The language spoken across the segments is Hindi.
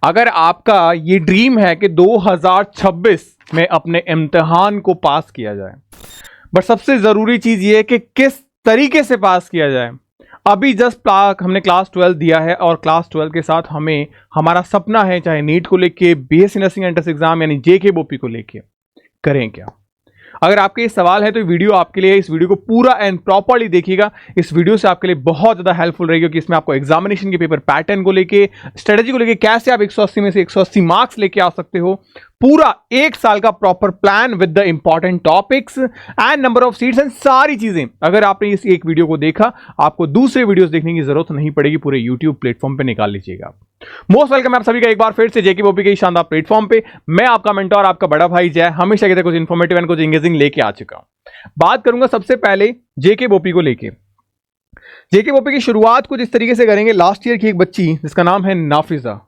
अगर आपका ये ड्रीम है कि 2026 में अपने इम्तिहान को पास किया जाए, बट सबसे ज़रूरी चीज़ ये है कि किस तरीके से पास किया जाए। अभी जस्ट हमने क्लास 12 दिया है और क्लास 12 के साथ हमें हमारा सपना है, चाहे नीट को लेके, बीएससी नर्सिंग एंट्रेंस एग्जाम यानी जेकेबोपी को लेके, करें क्या। अगर आपके ये सवाल है तो वीडियो आपके लिए, इस वीडियो को पूरा एंड प्रॉपर्ली देखिएगा। इस वीडियो से आपके लिए बहुत ज़्यादा हेल्पफुल रहेगी, क्योंकि इसमें आपको एग्जामिनेशन के पेपर पैटर्न को लेके, स्ट्रेटजी को लेके, कैसे आप 180 में से 180 मार्क्स लेके आ सकते हो, पूरा एक साल का proper plan with the important topics and number of seats and सारी चीजें। अगर आपने इस एक वीडियो को देखा, आपको दूसरे वीडियोस देखने की जरूरत नहीं पड़ेगी, पूरे यूट्यूब प्लेटफॉर्म पे निकाल लीजिएगा। मोस्ट वेलकम आप सभी का एक बार फिर से जेकेबोपी के शानदार प्लेटफॉर्म पे। मैं आपका मेंटोर, आपका बड़ा भाई जय, हमेशा कहते कुछ इन्फॉर्मेटिव एंड कुछ इंगेजिंग लेके आ चुका हूं। बात करूंगा सबसे पहले जेकेबोपी को लेके। जेकेबोपी की शुरुआत कुछ इस तरीके से करेंगे। लास्ट ईयर की एक बच्ची जिसका नाम है नाफिजा,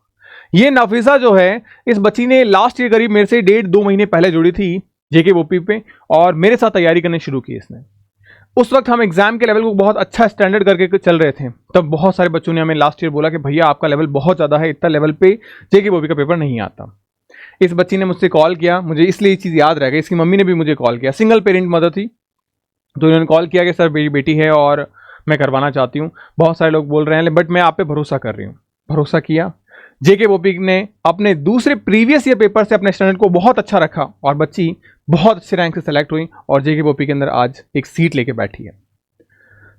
ये नाफिजा जो है, इस बच्ची ने लास्ट ईयर करीब मेरे से 1.5-2 महीने पहले जुड़ी थी जेकेबोपी पे और मेरे साथ तैयारी करनी शुरू की इसने। उस वक्त हम एग्जाम के लेवल को बहुत अच्छा स्टैंडर्ड करके चल रहे थे। तब बहुत सारे बच्चों ने हमें लास्ट ईयर बोला कि भैया आपका लेवल बहुत ज़्यादा है, इतना लेवल पे जेकेबोपी का पेपर नहीं आता। इस बच्ची ने मुझसे कॉल किया, मुझे इसलिए ये चीज़ याद रह गई, इसकी मम्मी ने भी मुझे कॉल किया, सिंगल पेरेंट मदर थी, तो उन्होंने कॉल किया कि सर मेरी बेटी है और मैं करवाना चाहती हूँ। बहुत सारे लोग बोल रहे हैं बट मैं आप पे भरोसा कर रही हूँ। भरोसा किया। जेकेबोपी ने अपने दूसरे प्रीवियस ईयर पेपर से अपने स्टैंडर्ड को बहुत अच्छा रखा और बच्ची बहुत अच्छे रैंक से सेलेक्ट हुई और जेकेबोपी के अंदर आज एक सीट लेके बैठी है।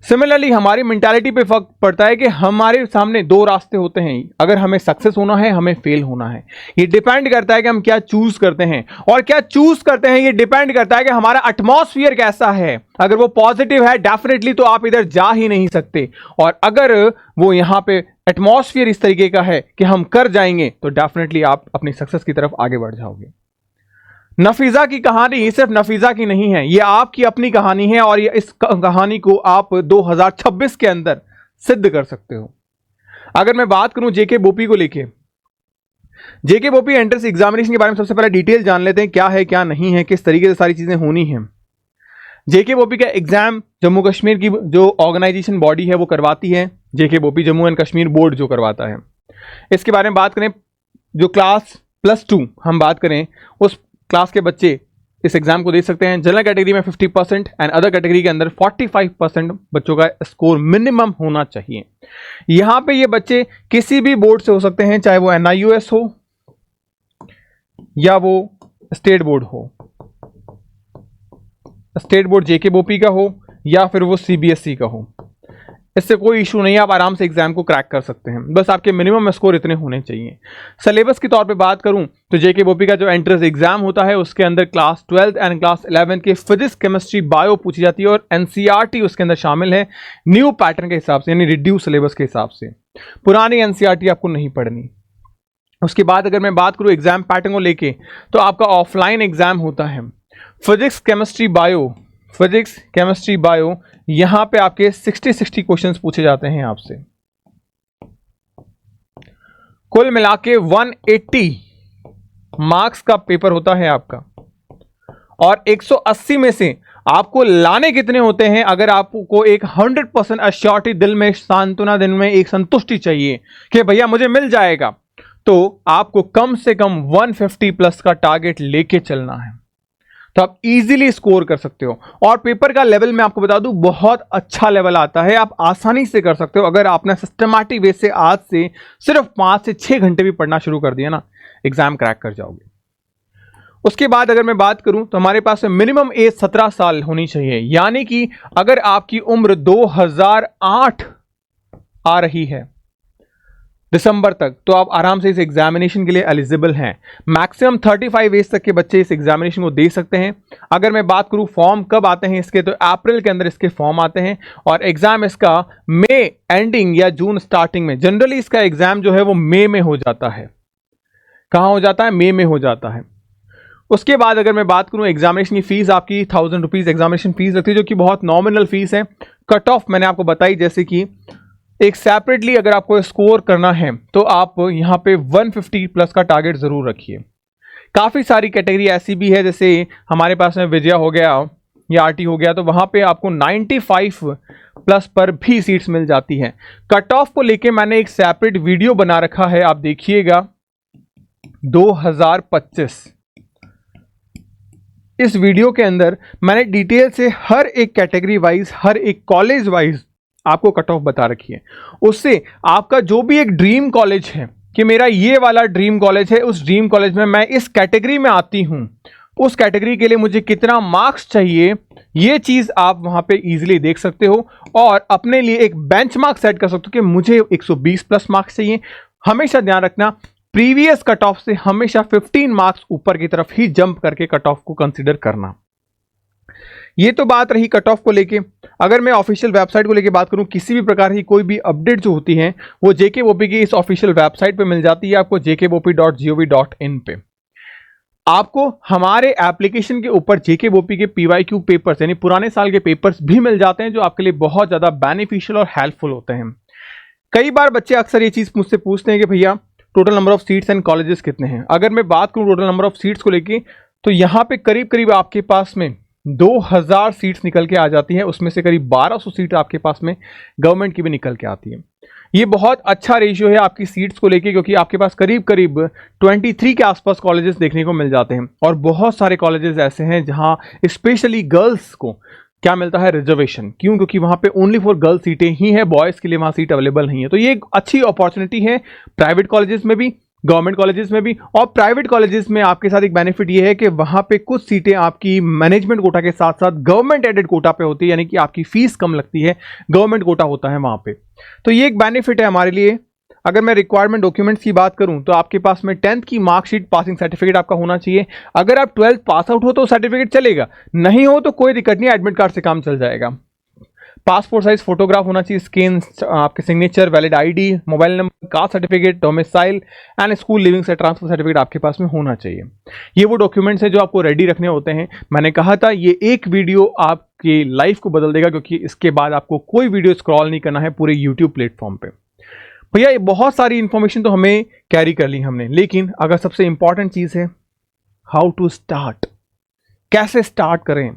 सिमिलरली हमारी मेंटालिटी पे फर्क पड़ता है कि हमारे सामने दो रास्ते होते हैं, अगर हमें सक्सेस होना है, हमें फेल होना है। ये डिपेंड करता है कि हम क्या चूज करते हैं, और क्या चूज करते हैं ये डिपेंड करता है कि हमारा एटमॉस्फेयर कैसा है। अगर वो पॉजिटिव है डेफिनेटली तो आप इधर जा ही नहीं सकते, और अगर वो यहाँ पे एटमॉस्फेयर इस तरीके का है कि हम कर जाएंगे तो डेफिनेटली आप अपनी सक्सेस की तरफ आगे बढ़ जाओगे। नफीजा की कहानी सिर्फ नफीजा की नहीं है, ये आपकी अपनी कहानी है और ये इस कहानी को आप 2026 के अंदर सिद्ध कर सकते हो। अगर मैं बात करूं जेकेबोपी को लेके, जेकेबोपी एंट्रेंस एग्जामिनेशन के बारे में सबसे पहले डिटेल जान लेते हैं, क्या है क्या नहीं है, किस तरीके से सारी चीजें होनी है। जेकेबोपी का एग्जाम जम्मू कश्मीर की जो ऑर्गेनाइजेशन बॉडी है वो करवाती है, जेकेबोपी जम्मू एंड कश्मीर बोर्ड जो करवाता है। इसके बारे में बात करें, जो क्लास +2 हम बात करें, उस क्लास के बच्चे इस एग्जाम को दे सकते हैं। जनरल कैटेगरी में 50% एंड अदर कैटेगरी के अंदर 45% बच्चों का स्कोर मिनिमम होना चाहिए। यहां पे ये बच्चे किसी भी बोर्ड से हो सकते हैं, चाहे वो NIUS हो या वो स्टेट बोर्ड हो, स्टेट बोर्ड जेकेबोपी का हो या फिर वो CBSE का हो, इससे कोई इशू नहीं है, आप आराम से एग्जाम को क्रैक कर सकते हैं। बस आपके मिनिमम स्कोर इतने होने चाहिए। सिलेबस के तौर पे बात करूं तो जेकेबोपी का जो एंट्रेंस एग्जाम होता है उसके अंदर क्लास 12 एंड क्लास 11 के फिजिक्स, केमिस्ट्री, बायो पूछी जाती है और NCERT उसके अंदर शामिल है न्यू पैटर्न के हिसाब से, यानी रिड्यूस सिलेबस के हिसाब से। पुरानी NCERT आपको नहीं पढ़नी। उसके बाद अगर मैं बात करूं एग्जाम पैटर्न को लेके, तो आपका ऑफलाइन एग्जाम होता है physics, chemistry, bio, physics, chemistry, bio, यहां पे आपके 60 क्वेश्चंस पूछे जाते हैं आपसे। कुल मिला के 180 मार्क्स का पेपर होता है आपका, और 180 में से आपको लाने कितने होते हैं? अगर आपको एक 100% अश्योरिटी, दिल में सांत्वना, दिल में एक संतुष्टि चाहिए कि भैया मुझे मिल जाएगा, तो आपको कम से कम 150+ का टारगेट लेके चलना है, तो आप इजीली स्कोर कर सकते हो। और पेपर का लेवल मैं आपको बता दूं बहुत अच्छा लेवल आता है, आप आसानी से कर सकते हो। अगर आपने सिस्टमैटिक वे से आज से सिर्फ 5 से 6 घंटे भी पढ़ना शुरू कर दिया ना, एग्जाम क्रैक कर जाओगे। उसके बाद अगर मैं बात करूं तो हमारे पास मिनिमम एज 17 साल होनी चाहिए, यानी कि अगर आपकी उम्र 2008 आ रही है दिसंबर तक, तो आप आराम से इस एग्जामिनेशन के लिए एलिजिबल हैं। मैक्सिमम 35 एज तक के बच्चे इस एग्जामिनेशन को दे सकते हैं। अगर मैं बात करूं फॉर्म कब आते हैं इसके, तो अप्रैल के अंदर इसके फॉर्म आते हैं और एग्जाम इसका मई एंडिंग या जून स्टार्टिंग में, जनरली इसका एग्जाम जो है वो मई में हो जाता है। कहां हो जाता है? मई में हो जाता है। उसके बाद अगर मैं बात करूं एग्जामिनेशन की फीस आपकी 1000 रुपीज एग्जामिनेशन फीस लगती है, जो कि बहुत नॉमिनल फीस है। कट ऑफ मैंने आपको बताई, जैसे कि एक सेपरेटली अगर आपको स्कोर करना है तो आप यहाँ पे 150+ का टारगेट जरूर रखिए। काफ़ी सारी कैटेगरी ऐसी भी है, जैसे हमारे पास में विजया हो गया या RT हो गया, तो वहाँ पे आपको 95+ पर भी सीट्स मिल जाती हैं। कट ऑफ को लेके मैंने एक सेपरेट वीडियो बना रखा है, आप देखिएगा, 2025। इस वीडियो के अंदर मैंने डिटेल से हर एक कैटेगरी वाइज, हर एक कॉलेज वाइज आपको कट ऑफ बता रखी है। उससे आपका जो भी एक ड्रीम कॉलेज है कि मेरा ये वाला ड्रीम कॉलेज है, उस ड्रीम कॉलेज में मैं इस कैटेगरी में आती हूं, उस कैटेगरी के लिए मुझे कितना मार्क्स चाहिए, ये चीज आप वहां पे इजीली देख सकते हो और अपने लिए एक बेंचमार्क सेट कर सकते हो कि मुझे 120 प्लस मार्क्स चाहिए। हमेशा ध्यान रखना, प्रीवियस कट ऑफ से हमेशा 15 मार्क्स ऊपर की तरफ ही जंप करके कट ऑफ को कंसीडर करना। ये तो बात रही कट ऑफ को लेके। अगर मैं ऑफिशियल वेबसाइट को लेके बात करूं, किसी भी प्रकार की कोई भी अपडेट जो होती है वो जेकेबोपी की इस ऑफिशियल वेबसाइट पे मिल जाती है आपको, jkbop.gov.in पे। आपको हमारे एप्लीकेशन के ऊपर जेकेबोपी के PYQ पेपर्स यानी पुराने साल के पेपर्स भी मिल जाते हैं, जो आपके लिए बहुत ज्यादा बेनिफिशियल और हेल्पफुल होते हैं। कई बार बच्चे अक्सर ये चीज मुझसे पूछते हैं कि भैया total number of seats and colleges कितने हैं। अगर मैं बात करूं टोटल नंबर ऑफ सीट्स को लेके, तो यहां पे करीब करीब आपके पास में 2000 सीट्स निकल के आ जाती है। उसमें से करीब 1200 सीट आपके पास में गवर्नमेंट की भी निकल के आती है। ये बहुत अच्छा रेशियो है आपकी सीट्स को लेके, क्योंकि आपके पास करीब करीब 23 के आसपास कॉलेजेस देखने को मिल जाते हैं। और बहुत सारे कॉलेजेस ऐसे हैं जहां स्पेशली गर्ल्स को क्या मिलता है, रिजर्वेशन। क्यों? क्योंकि वहां पे ओनली फॉर गर्ल्स सीटें ही है, बॉयज के लिए वहां सीट अवेलेबल नहीं है। तो ये एक अच्छी अपॉर्चुनिटी है प्राइवेट कॉलेजेस में भी, गवर्नमेंट कॉलेजेस में भी। और प्राइवेट कॉलेजेस में आपके साथ एक बेनिफिट ये है कि वहां पे कुछ सीटें आपकी मैनेजमेंट कोटा के साथ साथ गवर्नमेंट एडेड कोटा पे होती है, यानी कि आपकी फीस कम लगती है, गवर्नमेंट कोटा होता है वहां पे। तो ये एक बेनिफिट है हमारे लिए। अगर मैं रिक्वायरमेंट डॉक्यूमेंट्स की बात करूं तो आपके पास में 10th की मार्कशीट, पासिंग सर्टिफिकेट आपका होना चाहिए। अगर आप 12th पास आउट हो तो सर्टिफिकेट चलेगा, नहीं हो तो कोई दिक्कत नहीं, एडमिट कार्ड से काम चल जाएगा। पासपोर्ट साइज फोटोग्राफ होना चाहिए, स्कैन, आपके signature, valid ID, mobile number, caste certificate, domicile and school living से ट्रांसफर सर्टिफिकेट आपके पास में होना चाहिए। ये वो डॉक्यूमेंट्स हैं जो आपको रेडी रखने होते हैं। मैंने कहा था ये एक वीडियो आपकी लाइफ को बदल देगा, क्योंकि इसके बाद आपको कोई वीडियो स्क्रॉल नहीं करना है पूरे यूट्यूब प्लेटफॉर्म पे। भैया बहुत सारी इंफॉर्मेशन तो हमें कैरी कर ली हमने, लेकिन अगर सबसे इंपॉर्टेंट चीज है हाउ टू स्टार्ट, कैसे स्टार्ट करें,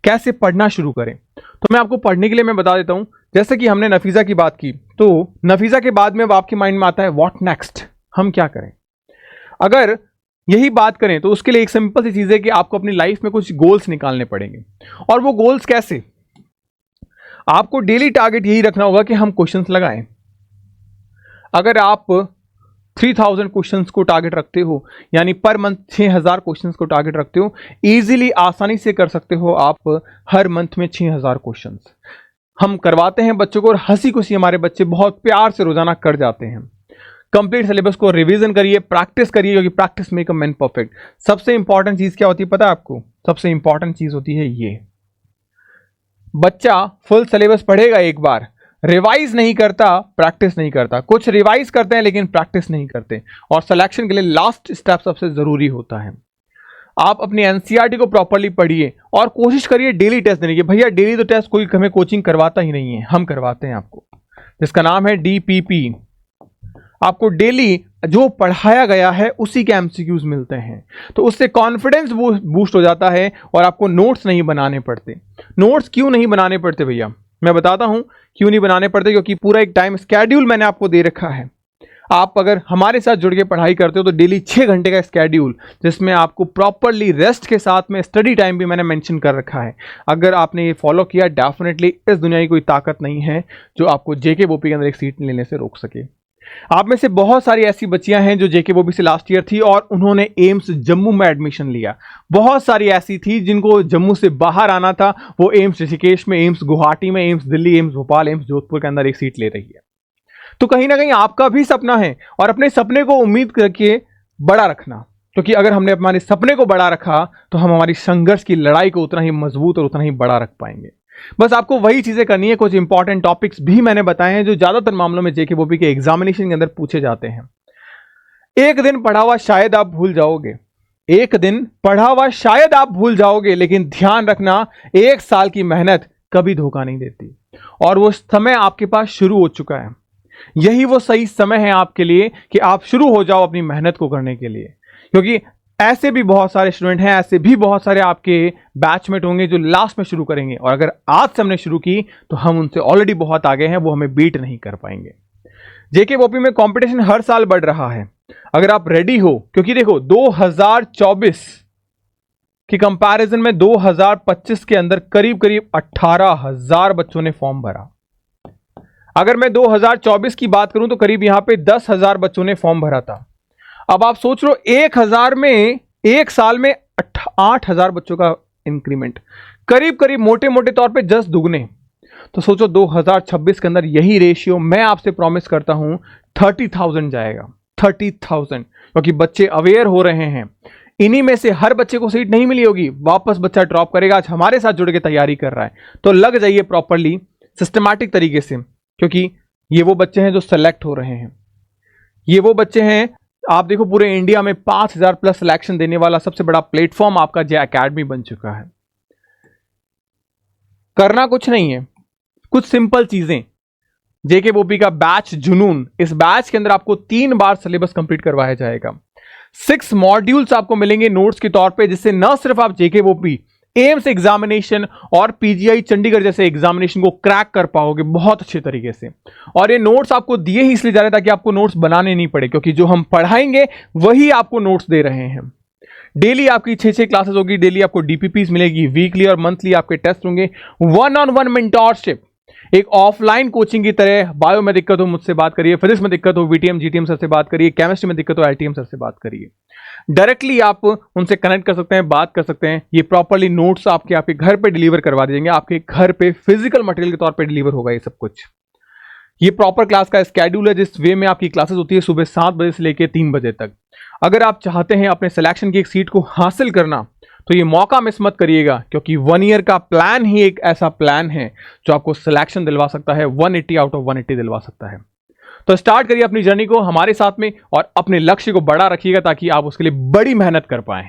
कैसे पढ़ना शुरू करें। तो मैं आपको पढ़ने के लिए मैं बता देता हूं। जैसे कि हमने नफीजा की बात की, तो नफीजा के बाद में अब आपके माइंड में आता है व्हाट नेक्स्ट, हम क्या करें। अगर यही बात करें तो उसके लिए एक सिंपल सी चीज है कि आपको अपनी लाइफ में कुछ गोल्स निकालने पड़ेंगे। और वो गोल्स कैसे, आपको डेली टारगेट यही रखना होगा कि हम क्वेश्चंस लगाएं। अगर आप 3000 क्वेश्चंस को टारगेट रखते हो, यानी पर मंथ 6000 क्वेश्चंस को टारगेट रखते हो, इजीली आसानी से कर सकते हो आप हर मंथ में 6000 क्वेश्चंस। हम करवाते हैं बच्चों को, और हंसी खुशी हमारे बच्चे बहुत प्यार से रोजाना कर जाते हैं। कंप्लीट सिलेबस को रिवीजन करिए, प्रैक्टिस करिए, क्योंकि practice make a man perfect. सबसे इंपॉर्टेंट चीज क्या होती है पता है आपको? सबसे इंपॉर्टेंट चीज होती है ये, बच्चा फुल सिलेबस पढ़ेगा एक बार, रिवाइज नहीं करता, प्रैक्टिस नहीं करता। कुछ रिवाइज करते हैं लेकिन प्रैक्टिस नहीं करते। और सिलेक्शन के लिए लास्ट स्टेप सबसे जरूरी होता है। आप अपनी एनसीईआरटी को प्रॉपर्ली पढ़िए और कोशिश करिए डेली टेस्ट देने की। भैया डेली तो टेस्ट कोई हमें कोचिंग करवाता ही नहीं है, हम करवाते हैं आपको, जिसका नाम है DPP। आपको डेली जो पढ़ाया गया है उसी के MCQs मिलते हैं, तो उससे कॉन्फिडेंस बूस्ट हो जाता है और आपको नोट्स नहीं बनाने पड़ते। नोट्स क्यों नहीं बनाने पड़ते भैया, मैं बताता हूं क्यों नहीं बनाने पड़ते। क्योंकि पूरा एक टाइम स्केड्यूल मैंने आपको दे रखा है। आप अगर हमारे साथ जुड़ के पढ़ाई करते हो तो डेली 6 घंटे का स्केड्यूल, जिसमें आपको प्रॉपरली रेस्ट के साथ में स्टडी टाइम भी मैंने मेंशन कर रखा है। अगर आपने ये फॉलो किया, डेफिनेटली इस दुनिया की कोई ताकत नहीं है जो आपको जेकेबोपी के अंदर एक सीट लेने से रोक सके। आप में से बहुत सारी ऐसी बच्चियां हैं जो जेकेबोपी से लास्ट ईयर थी और उन्होंने एम्स जम्मू में एडमिशन लिया। बहुत सारी ऐसी थी जिनको जम्मू से बाहर आना था, वो एम्स ऋषिकेश में, एम्स गुवाहाटी में, AIIMS Delhi, AIIMS Bhopal, AIIMS Jodhpur के अंदर एक सीट ले रही है। तो कहीं ना कहीं आपका भी सपना है, और अपने सपने को उम्मीद करके बड़ा रखना, क्योंकि अगर हमने हमारे सपने को बड़ा रखा तो हम हमारी संघर्ष की लड़ाई को उतना ही मजबूत और उतना ही बड़ा रख पाएंगे। बस आपको वही चीजें करनी है। कुछ इंपॉर्टेंट टॉपिक्स भी मैंने बताए हैं जो ज्यादातर मामलों में जेकेबोपी के एग्जामिनेशन के अंदर पूछे जाते हैं। एक दिन पढ़ा हुआ शायद आप भूल जाओगे, एक दिन पढ़ा हुआ शायद आप भूल जाओगे, लेकिन ध्यान रखना 1 साल की मेहनत कभी धोखा नहीं देती। और वो समय आपके पास शुरू हो चुका है। यही वो सही समय है आपके लिए कि आप शुरू हो जाओ अपनी मेहनत को करने के लिए, क्योंकि ऐसे भी बहुत सारे स्टूडेंट हैं, ऐसे भी बहुत सारे आपके बैचमेट होंगे जो लास्ट में शुरू करेंगे, और अगर आज से हमने शुरू की तो हम उनसे ऑलरेडी बहुत आगे हैं, वो हमें बीट नहीं कर पाएंगे। जेकेबोपी में कंपटीशन हर साल बढ़ रहा है। अगर आप रेडी हो, क्योंकि देखो 2024 की कंपैरिजन में 2025 के अंदर करीब करीब 18,000 बच्चों ने फॉर्म भरा। अगर मैं 2024 की बात करूं तो करीब यहां पे 10,000 बच्चों ने फॉर्म भरा था। अब आप सोच लो 1,000 में एक साल में 8,000 बच्चों का इंक्रीमेंट, करीब करीब मोटे मोटे तौर पे 10 दुगने। तो सोचो 2026 के अंदर यही रेशियो मैं आपसे प्रॉमिस करता हूं 30,000 जाएगा, 30,000, क्योंकि बच्चे अवेयर हो रहे हैं। इन्हीं में से हर बच्चे को सीट नहीं मिली होगी, वापस बच्चा ड्रॉप करेगा, आज हमारे साथ जुड़ के तैयारी कर रहा है, तो लग जाइए प्रॉपरली सिस्टमैटिक तरीके से, क्योंकि ये वो बच्चे हैं जो सेलेक्ट हो रहे हैं। ये वो बच्चे हैं, आप देखो पूरे इंडिया में 5,000 प्लस सिलेक्शन देने वाला सबसे बड़ा प्लेटफॉर्म आपका जे एकेडमी बन चुका है। करना कुछ नहीं है, कुछ सिंपल चीजें। जेकेबोपी का बैच जुनून, इस बैच के अंदर आपको 3 बार सिलेबस कंप्लीट करवाया जाएगा। 6 मॉड्यूल्स आपको मिलेंगे नोट्स के तौर पे, जिससे न सिर्फ आप जेकेबोपी, एम्स एग्जामिनेशन और पीजीआई चंडीगढ़ जैसे एग्जामिनेशन को क्रैक कर पाओगे बहुत अच्छे तरीके से। और ये नोट्स आपको दिए ही इसलिए जा रहे हैं ताकि आपको नोट्स बनाने नहीं पड़े, क्योंकि जो हम पढ़ाएंगे वही आपको नोट्स दे रहे हैं। डेली आपकी 6 क्लासेस होगी, डेली आपको डीपीपीस मिलेगी, वीकली और मंथली आपके टेस्ट होंगे, 1-on-1 मेंटोरशिप, एक ऑफलाइन कोचिंग की तरह। बायो में दिक्कत हो मुझसे बात करिए, फिजिक्स में दिक्कत हो वीटीएम जीटीएम सर से बात करिए, केमिस्ट्री में दिक्कत हो एलटीएम सर से बात करिए। डायरेक्टली आप उनसे कनेक्ट कर सकते हैं, बात कर सकते हैं। ये प्रॉपर्ली नोट्स आपके घर पे डिलीवर करवा देंगे, आपके घर पे फिजिकल मटेरियल के तौर पे डिलीवर होगा ये सब कुछ। ये प्रॉपर क्लास का स्केड्यूल है, जिस वे में आपकी क्लासेस होती है सुबह 7 बजे से लेकर 3 बजे तक। अगर आप चाहते हैं अपने सिलेक्शन की एक सीट को हासिल करना, तो ये मौका मिस मत करिएगा, क्योंकि 1 ईयर का प्लान ही एक ऐसा प्लान है जो आपको सिलेक्शन दिलवा सकता है, 180 आउट ऑफ 180 दिलवा सकता है। तो स्टार्ट करिए अपनी जर्नी को हमारे साथ में और अपने लक्ष्य को बड़ा रखिएगा ताकि आप उसके लिए बड़ी मेहनत कर पाएं।